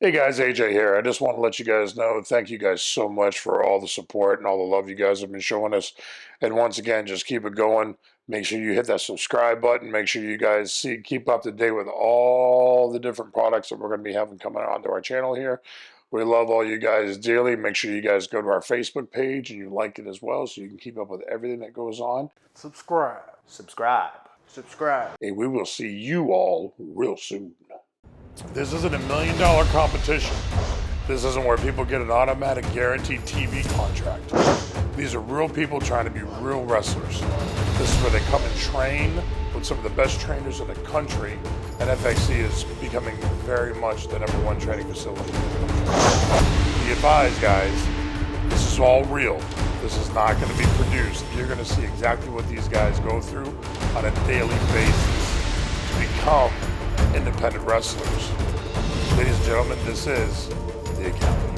Hey guys, AJ here. I just want to let you guys know, thank you guys so much for all the support and all the love you guys have been showing us. And once again, just keep it going. Make sure you hit that subscribe button. Make sure you guys keep up to date with all the different products that we're going to be having coming onto our channel here. We love all you guys dearly. Make sure you guys go to our Facebook page and you like it as well so you can keep up with everything that goes on. Subscribe. Subscribe. Subscribe. And we will see you all real soon. This isn't $1 million competition. This isn't where people get an automatic guaranteed TV contract. These are real people trying to be real wrestlers. This is where they come and train with some of the best trainers in the country, and FXE is becoming very much the #1 training facility in the country. Be advised, guys, this is all real. This is not going to be produced. You're going to see exactly what these guys go through on a daily basis to become independent wrestlers. Ladies and gentlemen, this is the Academy.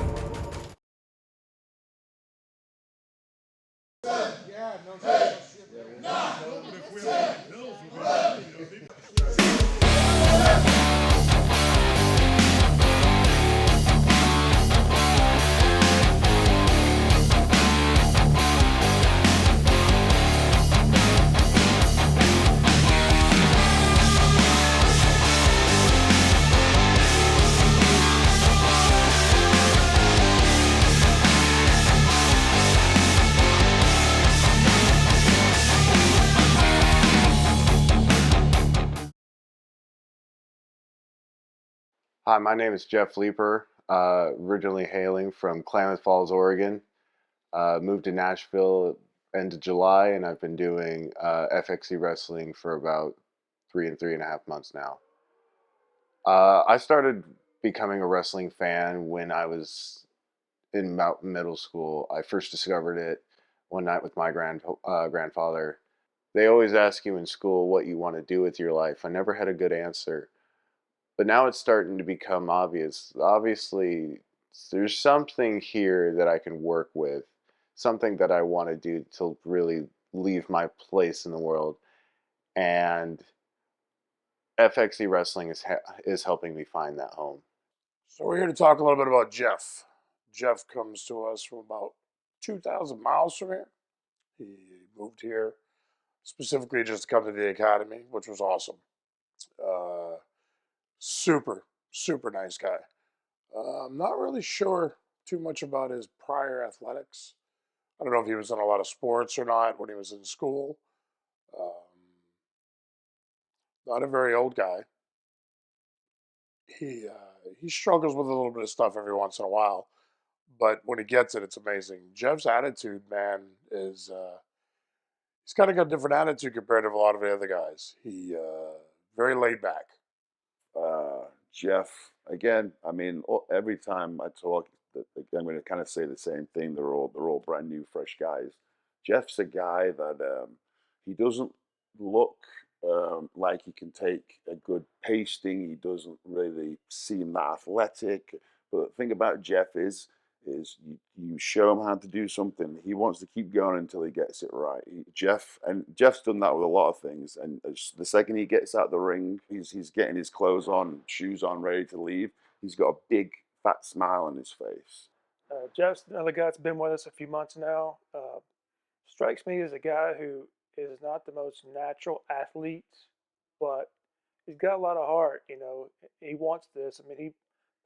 Hi, my name is Jeff Leeper, originally hailing from Klamath Falls, Oregon. Moved to Nashville end of July, and I've been doing FXE wrestling for about 3.5 months now. I started becoming a wrestling fan when I was in about middle school. I first discovered it one night with my grandfather. They always ask you in school what you want to do with your life. I never had a good answer. But now it's starting to become obvious. Obviously, there's something here that I can work with, something that I want to do to really leave my place in the world. And FXE wrestling is helping me find that home. So we're here to talk a little bit about Jeff. Jeff comes to us from about 2,000 miles from here. He moved here specifically just to come to the Academy, which was awesome. Uh, super nice guy. I'm not really sure too much about his prior athletics. I don't know if he was in a lot of sports or not when he was in school. Um, Not a very old guy. He struggles with a little bit of stuff every once in a while, but when he gets it, it's amazing. Jeff's attitude, man, is he's kind of got a different attitude compared to a lot of the other guys. He very laid back. Jeff, again, I mean, every time I talk, I'm going to kind of say the same thing. They're all brand new, fresh guys. Jeff's a guy that he doesn't look like he can take a good pasting. He doesn't really seem that athletic. But the thing about Jeff is you show him how to do something, he wants to keep going until he gets it right. Jeff's done that with a lot of things. And the second he gets out the ring, he's getting his clothes on, shoes on, ready to leave. He's got a big fat smile on his face. Jeff's another guy that's been with us a few months now. Strikes me as a guy who is not the most natural athlete, but he's got a lot of heart. You know, he wants this. I mean, he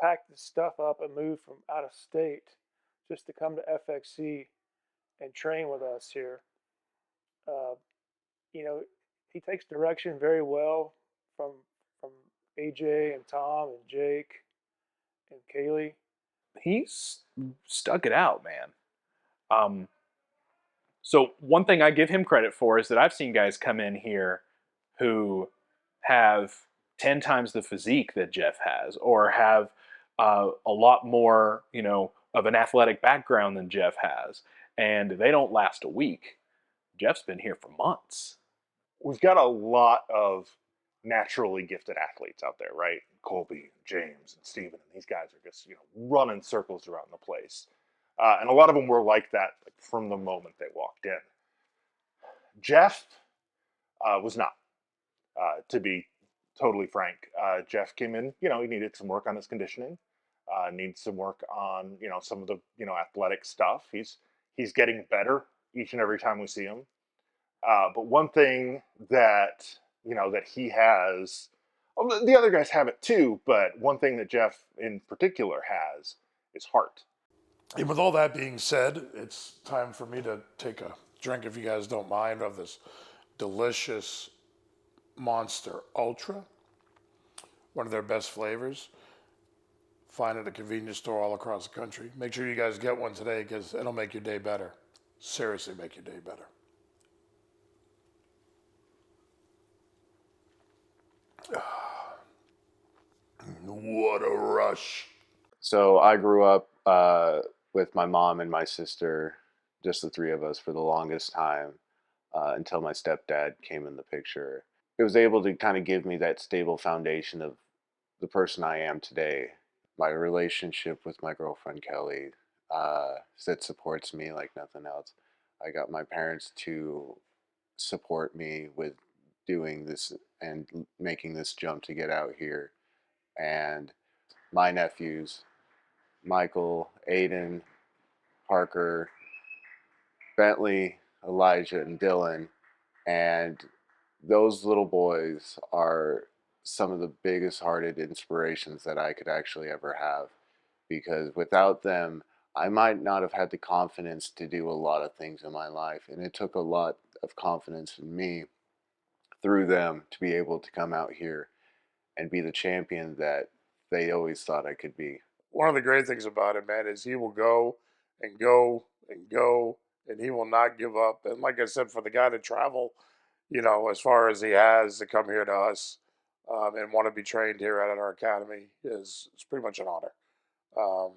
packed his stuff up and moved from out of state just to come to FXC and train with us here. Uh, you know, he takes direction very well from from AJ and Tom and Jake and Kaylee. He's stuck it out, man. So one thing I give him credit for is that I've seen guys come in here who have 10 times the physique that Jeff has, or have a lot more, of an athletic background than Jeff has, and they don't last a week. Jeff's been here for months. We've got a lot of naturally gifted athletes out there, right? Colby, James, and Steven, and these guys are just, running circles around the place. And a lot of them were like that from the moment they walked in. Jeff was not, to be totally frank. Jeff came in, he needed some work on his conditioning. needs some work on some of the athletic stuff. He's getting better each and every time we see him. But one thing that that he has, well, the other guys have it too, but one thing that Jeff in particular has is heart. And with all that being said, it's time for me to take a drink, if you guys don't mind, of this delicious Monster Ultra, one of their best flavors. Find it at a convenience store all across the country. Make sure you guys get one today because it'll make your day better. Seriously, make your day better. What a rush. So I grew up with my mom and my sister, just the three of us, for the longest time until my stepdad came in the picture. It was able to kind of give me that stable foundation of the person I am today. My relationship with my girlfriend Kelly that supports me like nothing else. I got my parents to support me with doing this and making this jump to get out here, and my nephews, Michael, Aiden, Parker, Bentley, Elijah, and Dylan. And those little boys are some of the biggest hearted inspirations that I could actually ever have. Because without them, I might not have had the confidence to do a lot of things in my life. And it took a lot of confidence in me through them to be able to come out here and be the champion that they always thought I could be. One of the great things about it, man, is he will go and go and go, and he will not give up. And like I said, for the guy to travel, as far as he has to come here to us and want to be trained here at our academy is it's pretty much an honor. Um,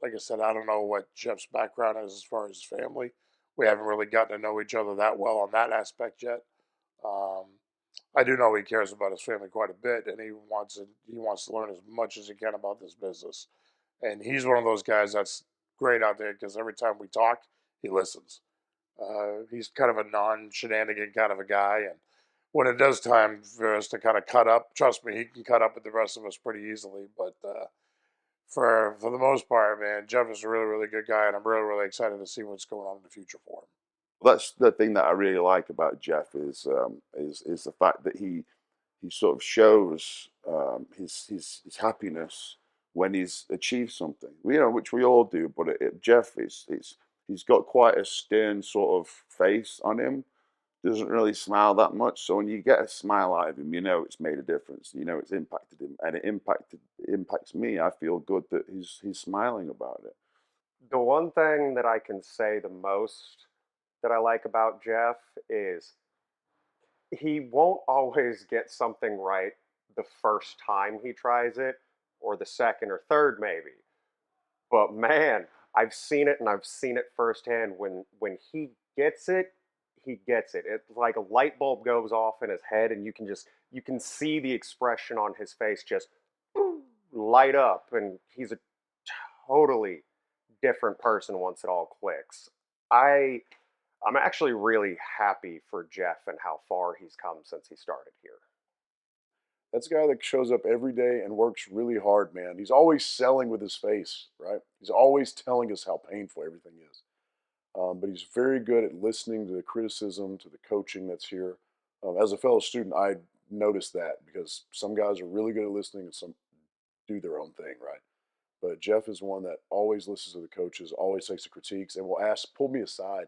like I said, I don't know what Jeff's background is as far as his family. We haven't really gotten to know each other that well on that aspect yet. Um, I do know he cares about his family quite a bit, and he wants to learn as much as he can about this business. And he's one of those guys that's great out there because every time we talk, he listens. He's kind of a non-shenanigan kind of a guy, and when it does time for us to kind of cut up, trust me, he can cut up with the rest of us pretty easily. But for the most part, man, Jeff is a really really good guy, and I'm really really excited to see what's going on in the future for him. That's the thing that I really like about Jeff is the fact that he sort of shows his happiness when he's achieved something. Which we all do, but Jeff is he's got quite a stern sort of face on him. Doesn't really smile that much. So when you get a smile out of him, it's made a difference. It's impacted him, and it impacts me. I feel good that he's smiling about it. The one thing that I can say the most that I like about Jeff is he won't always get something right the first time he tries it, or the second or third maybe. But man, I've seen it, and I've seen it firsthand. When he gets it, he gets it. It's like a light bulb goes off in his head, and you can see the expression on his face just light up, and he's a totally different person once it all clicks. I I'm actually really happy for Jeff and how far he's come since he started here. That's a guy that shows up every day and works really hard, man. He's always selling with his face, right? He's always telling us how painful everything is. But he's very good at listening to the criticism, to the coaching that's here. As a fellow student, I noticed that because some guys are really good at listening and some do their own thing, right? But Jeff is one that always listens to the coaches, always takes the critiques, and will pull me aside.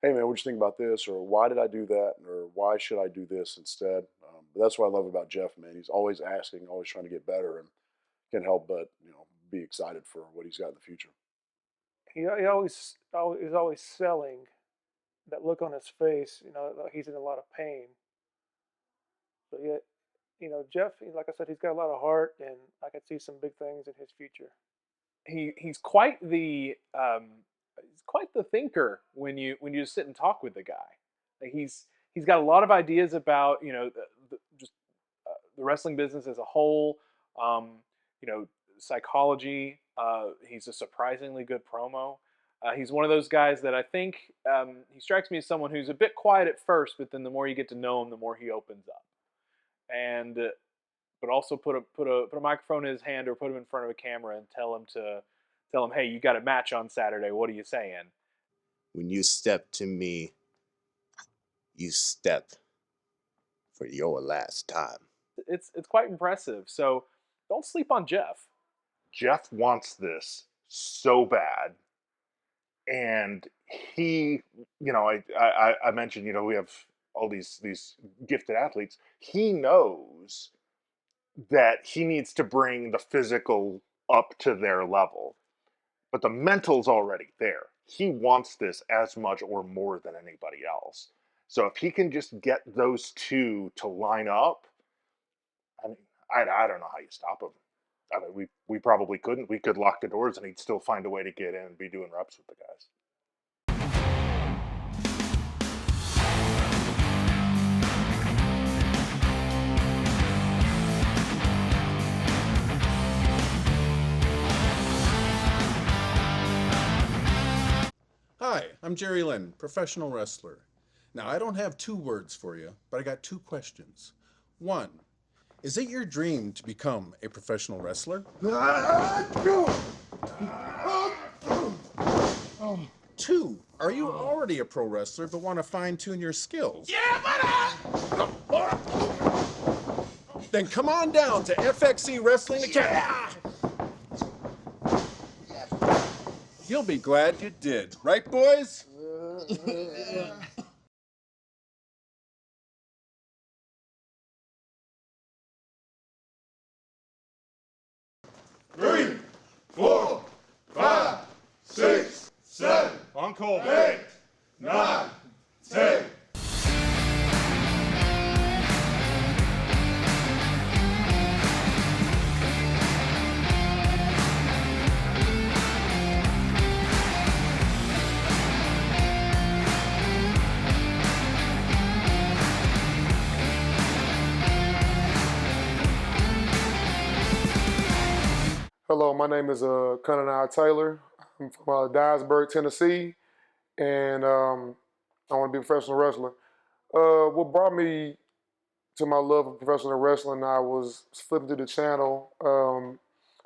Hey man, what do you think about this? Or why did I do that? Or why should I do this instead? But that's what I love about Jeff, man. He's always asking, always trying to get better, and can't help but be excited for what he's got in the future. He is always selling. That look on his face, like he's in a lot of pain. So yet, Jeff, like I said, he's got a lot of heart, and I can see some big things in his future. He's quite the thinker when you just sit and talk with the guy. Like he's got a lot of ideas about just the wrestling business as a whole. Psychology. He's a surprisingly good promo. He's one of those guys that I think he strikes me as someone who's a bit quiet at first, but then the more you get to know him, the more he opens up. And but also put a microphone in his hand or put him in front of a camera and tell him, hey, you got a match on Saturday. What are you saying? When you step to me, you step for your last time. It's quite impressive. So don't sleep on Jeff. Jeff wants this so bad, and he, I mentioned, we have all these gifted athletes. He knows that he needs to bring the physical up to their level, but the mental's already there. He wants this as much or more than anybody else. So if he can just get those two to line up, I mean, I don't know how you stop him. I mean, we probably couldn't. We could lock the doors and he'd still find a way to get in and be doing reps with the guys. Hi, I'm Jerry Lynn, professional wrestler. Now, I don't have 2 words for you, but I got 2 questions. 1, is it your dream to become a professional wrestler? 2, are you already a pro wrestler but want to fine-tune your skills? Yeah, but then come on down to FXE Wrestling Academy. You'll be glad you did, right, boys? 3, 4, 5, 6, 7. On call. 8, 9, 10. Hello, my name is Conor Taylor. I'm from Dyersburg, Tennessee, and I want to be a professional wrestler. What brought me to my love of professional wrestling, I was flipping through the channel. I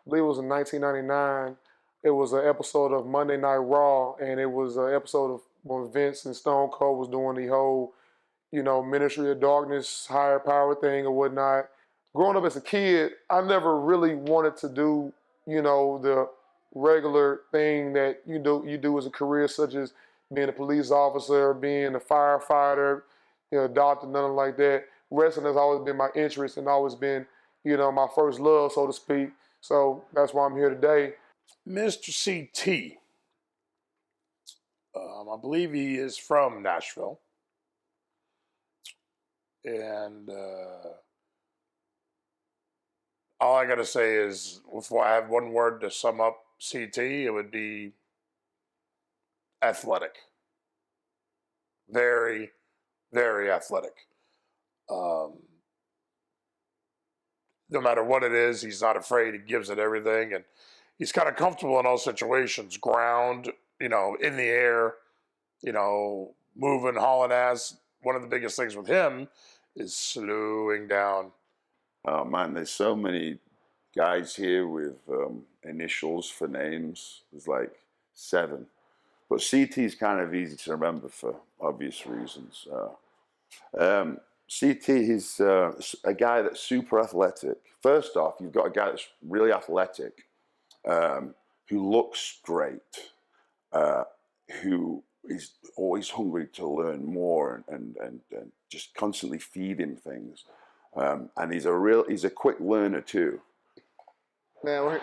believe it was in 1999. It was an episode of Monday Night Raw, and it was an episode of when Vince and Stone Cold was doing the whole, Ministry of Darkness, higher power thing or whatnot. Growing up as a kid, I never really wanted to do, the regular thing that you do as a career, such as being a police officer, being a firefighter, doctor, nothing like that. Wrestling has always been my interest and always been, my first love, so to speak. So that's why I'm here today. Mr. CT, I believe he is from Nashville. And all I got to say is, if I have one word to sum up CT, it would be athletic. Very, very athletic. No matter what it is, he's not afraid. He gives it everything. And he's kind of comfortable in all situations. Ground, in the air, moving, hauling ass. One of the biggest things with him is slowing down. Oh man, there's so many guys here with initials for names. There's like 7. But CT is kind of easy to remember for obvious reasons. CT is a guy that's super athletic. First off, you've got a guy that's really athletic, who looks great, who is always hungry to learn more and just constantly feed him things. And he's a quick learner too. Man,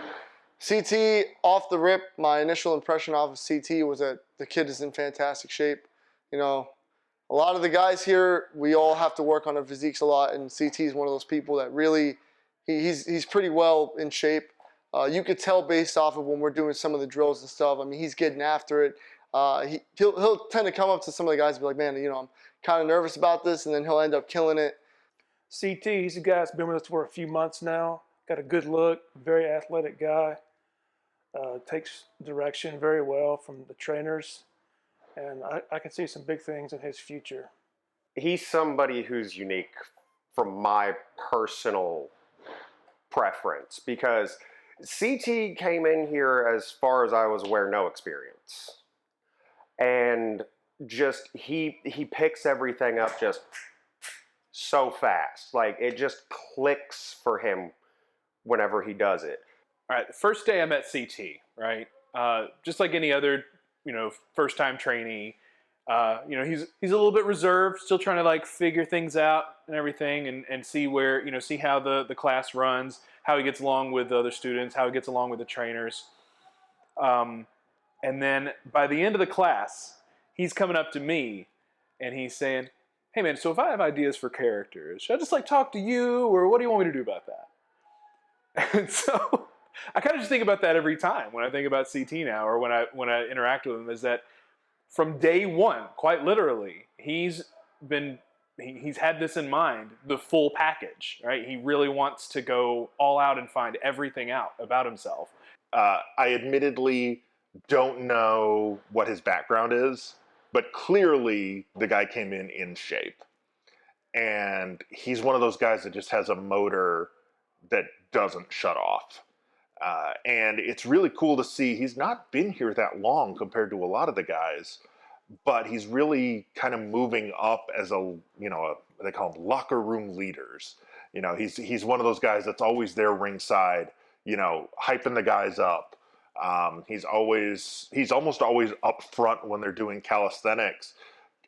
CT off the rip. My initial impression off of CT was that the kid is in fantastic shape. A lot of the guys here, we all have to work on our physiques a lot, and CT is one of those people that really, he's pretty well in shape. You could tell based off of when we're doing some of the drills and stuff. I mean, he's getting after it. He'll tend to come up to some of the guys and be like, man, I'm kind of nervous about this, and then he'll end up killing it. CT, he's a guy that's been with us for a few months now. Got a good look, very athletic guy. Takes direction very well from the trainers. And I can see some big things in his future. He's somebody who's unique from my personal preference because CT came in here, as far as I was aware, no experience. And just he picks everything up just so fast. Like it just clicks for him whenever he does it. All right, the first day I met CT, right? Just like any other, first time trainee, he's a little bit reserved, still trying to like figure things out and everything, and see where see how the class runs, how he gets along with the other students, how he gets along with the trainers. And then by the end of the class, he's coming up to me and he's saying, "Hey man, so if I have ideas for characters, should I just like talk to you, or what do you want me to do about that?" And so I kind of just think about that every time when I think about CT now, or when I interact with him, is that from day one, quite literally, he's had this in mind, the full package, right? He really wants to go all out and find everything out about himself. I admittedly don't know what his background is, but clearly the guy came in shape. And he's one of those guys that just has a motor that doesn't shut off. And it's really cool to see. He's not been here that long compared to a lot of the guys, but he's really kind of moving up as they call them locker room leaders. He's one of those guys that's always there ringside, hyping the guys up. He's almost always up front when they're doing calisthenics.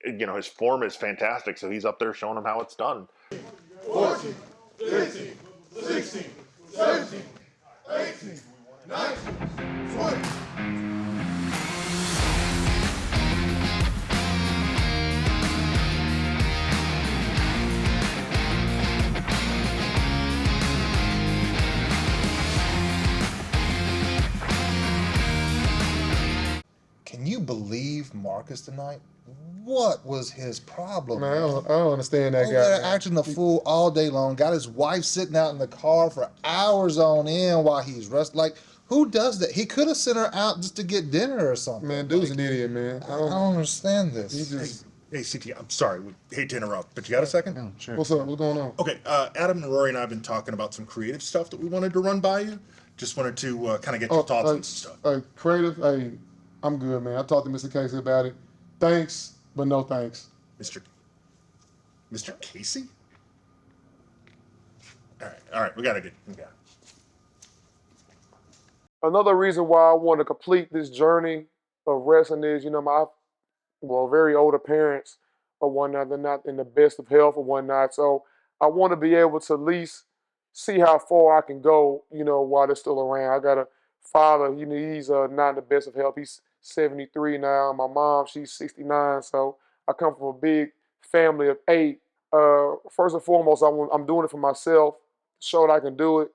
His form is fantastic, so he's up there showing them how it's done. 14, 15, 16, 17, 18, 19, 20. Can you believe Marcus tonight? What was his problem? Man, I don't understand that Over guy. there acting a fool all day long. Got his wife sitting out in the car for hours on end while he's wrestling. Like, who does that? He could have sent her out just to get dinner or something. Man, dude's an idiot, man. I don't understand this. He just, Hey, CT, I'm sorry. We hate to interrupt, but you got a second? Oh, sure. what's up? What's going on? Okay, Adam and Rory and I have been talking about some creative stuff that we wanted to run by you. Just wanted to kind of get your thoughts on some stuff. Creative, I'm good, man. I talked to Mr. Casey about it. Thanks, but no thanks. Mr. Casey? All right, we got it. Another reason why I want to complete this journey of wrestling is, my very older parents or whatnot, they're not in the best of health or whatnot. So I want to be able to at least see how far I can go, while they're still around. I got a father, he's not in the best of health. He's 73 now. My mom, she's 69. So I come from a big family of 8. First and foremost, I'm doing it for myself, show that I can do it.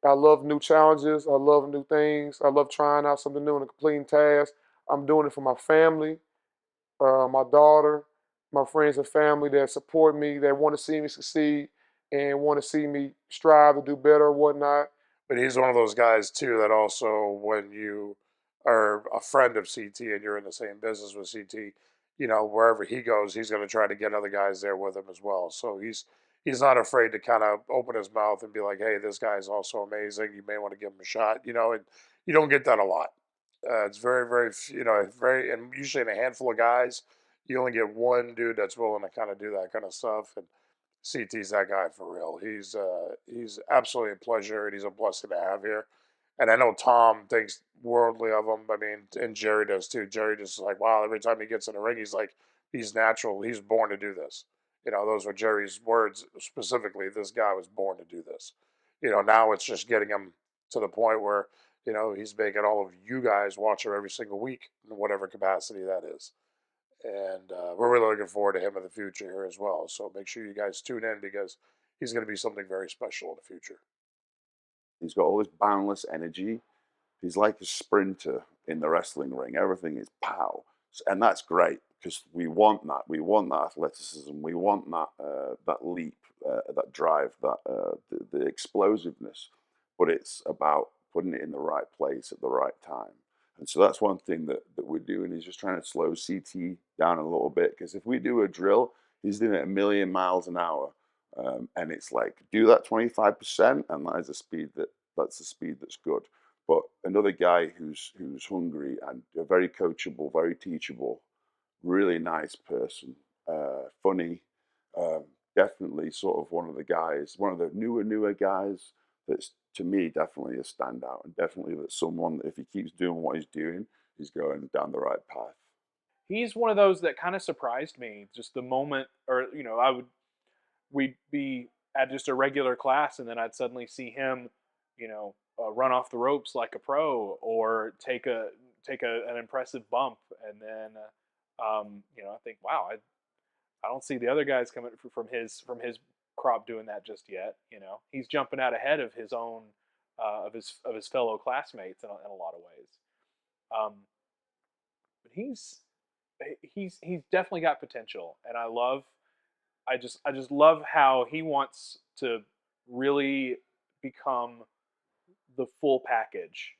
I love new challenges. I love new things. I love trying out something new and completing tasks. I'm doing it for my family, my daughter, my friends and family that support me, that want to see me succeed and want to see me strive to do better or whatnot. But he's one of those guys too that also, when you are a friend of CT and you're in the same business with CT, wherever he goes, he's going to try to get other guys there with him as well. So he's not afraid to kind of open his mouth and be like, "Hey, this guy's also amazing. You may want to give him a shot." And you don't get that a lot. It's very, very, and usually in a handful of guys, you only get one dude that's willing to kind of do that kind of stuff. And CT's that guy for real. He's absolutely a pleasure, and he's a blessing to have here. And I know Tom thinks worldly of him. I mean, and Jerry does too. Jerry just is like, wow, every time he gets in the ring, he's like, he's natural. He's born to do this. Those were Jerry's words specifically. This guy was born to do this. Now it's just getting him to the point where, he's making all of you guys watch her every single week in whatever capacity that is. And we're really looking forward to him in the future here as well. So make sure you guys tune in, because he's going to be something very special in the future. He's got all this boundless energy. He's like a sprinter in the wrestling ring. Everything is pow. And that's great, because we want that. We want that athleticism. We want that leap, that drive, the explosiveness. But it's about putting it in the right place at the right time. And so that's one thing that we're doing, is just trying to slow CT down a little bit. Because if we do a drill, he's doing it a million miles an hour. And it's like, do that 25%, and that's the speed that's good. But another guy who's hungry and very coachable, very teachable, really nice person, funny, definitely sort of one of the newer guys that's, to me, definitely a standout, and definitely that someone that if he keeps doing what he's doing, he's going down the right path. He's one of those that kind of surprised me. Just the moment, or we'd be at just a regular class, and then I'd suddenly see him, run off the ropes like a pro, or an impressive bump, and then, I think, wow, I don't see the other guys coming from his crop doing that just yet. He's jumping out ahead of his own, of his fellow classmates in a lot of ways. But he's definitely got potential, and I just love how he wants to really become the full package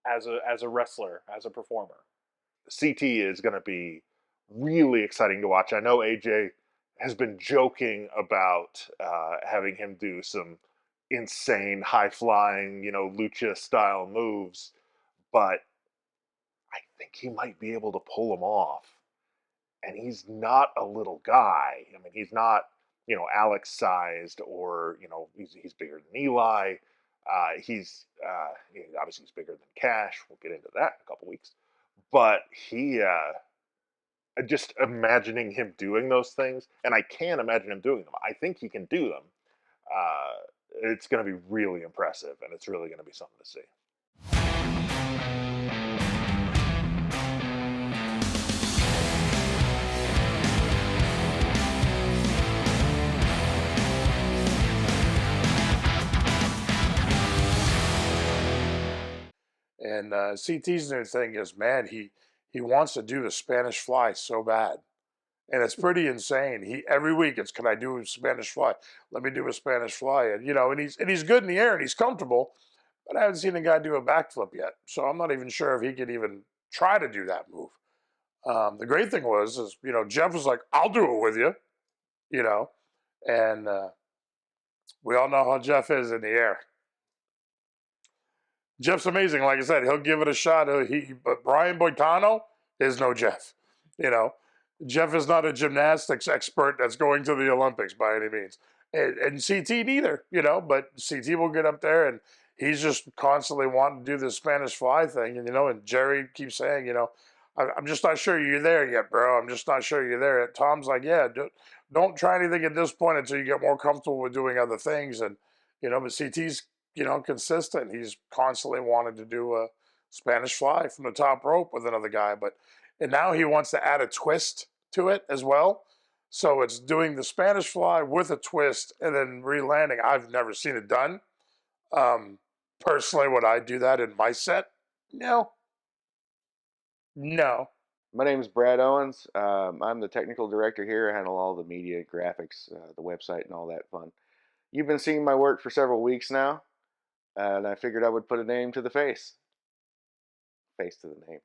as a wrestler, as a performer. CT is going to be really exciting to watch. I know AJ has been joking about having him do some insane high flying, lucha style moves, but I think he might be able to pull them off. And he's not a little guy. I mean, he's not, Alex sized, or he's bigger than Eli. Obviously he's bigger than Cash. We'll get into that in a couple weeks. But just imagining him doing those things, and I can imagine him doing them. I think he can do them. It's going to be really impressive, and it's really going to be something to see. And CT's new thing is, man, he wants to do the Spanish Fly so bad, and it's pretty insane. He every week it's, can I do a Spanish Fly? Let me do a Spanish Fly, and he's good in the air and he's comfortable, but I haven't seen a guy do a backflip yet, so I'm not even sure if he could even try to do that move. The great thing is Jeff was like, I'll do it with you, and we all know how Jeff is in the air. Jeff's amazing. Like I said, he'll give it a shot. But Brian Boitano is no Jeff. Jeff is not a gymnastics expert that's going to the Olympics by any means, and CT neither. But CT will get up there, and he's just constantly wanting to do this Spanish Fly thing, and Jerry keeps saying, I'm just not sure you're there yet, bro. I'm just not sure you're there. Tom's like, yeah, don't try anything at this point until you get more comfortable with doing other things, and but CT's consistent. He's constantly wanted to do a Spanish Fly from the top rope with another guy, and now he wants to add a twist to it as well. So it's doing the Spanish Fly with a twist and then re-landing. I've never seen it done. Personally, would I do that in my set? No. My name is Brad Owens. I'm the technical director here. I handle all the media, graphics, the website, and all that fun. You've been seeing my work for several weeks now, and I figured I would put a name to the face. Face to the name.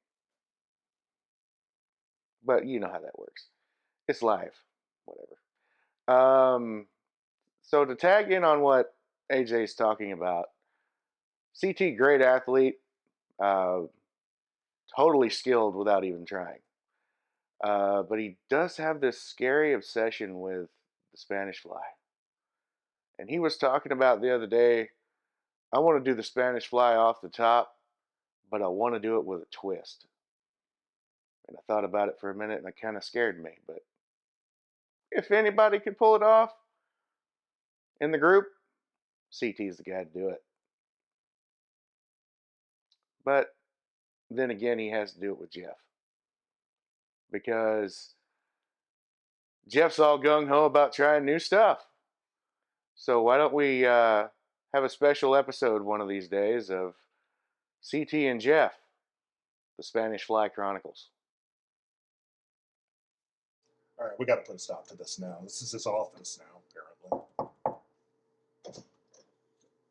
But you know how that works. It's live. Whatever. So to tag in on what AJ's talking about, CT, great athlete, totally skilled without even trying. But he does have this scary obsession with the Spanish Fly. And he was talking about the other day, I want to do the Spanish Fly off the top, but I want to do it with a twist. And I thought about it for a minute, and it kind of scared me. But if anybody could pull it off in the group, CT's the guy to do it. But then again, he has to do it with Jeff. Because Jeff's all gung-ho about trying new stuff. So why don't we have a special episode one of these days of CT and Jeff, the Spanish Fly Chronicles. All right, we got to put a stop to this now. This is his office now, apparently.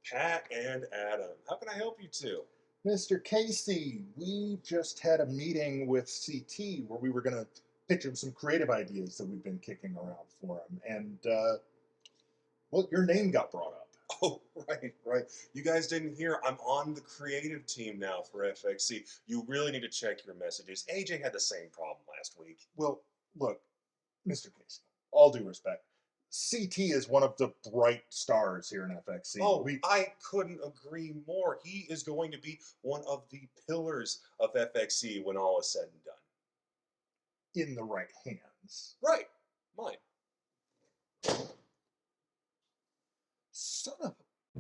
Pat and Adam, how can I help you two? Mr. Casey, we just had a meeting with CT where we were going to pitch him some creative ideas that we've been kicking around for him. And Well, your name got brought up. Oh, right. You guys didn't hear. I'm on the creative team now for FXE. You really need to check your messages. AJ had the same problem last week. Well, look, Mr. Casey, all due respect, CT is one of the bright stars here in FXC. Oh, I couldn't agree more. He is going to be one of the pillars of FXE when all is said and done. In the right hands. Right. Mine. Son of a...